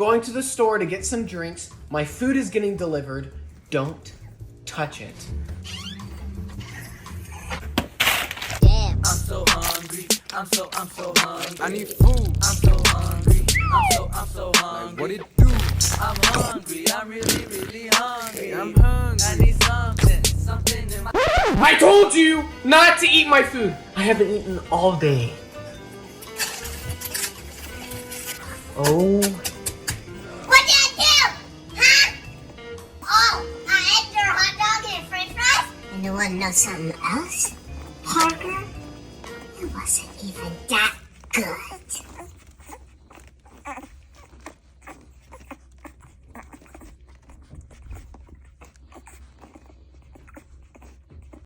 going to the store to get some drinks. My food is getting delivered. Don't touch it. Damn. I'm so hungry. I'm so hungry. I need food. I'm so hungry. I'm so hungry. What it do? I'm hungry. I'm really hungry. I'm hungry. I need something in my. I told you not to eat my food. I haven't eaten all day. Oh. What did I do? Huh? Oh, I ate your hot dog and french fries? And you wanna know something else? Parker? It wasn't even that good.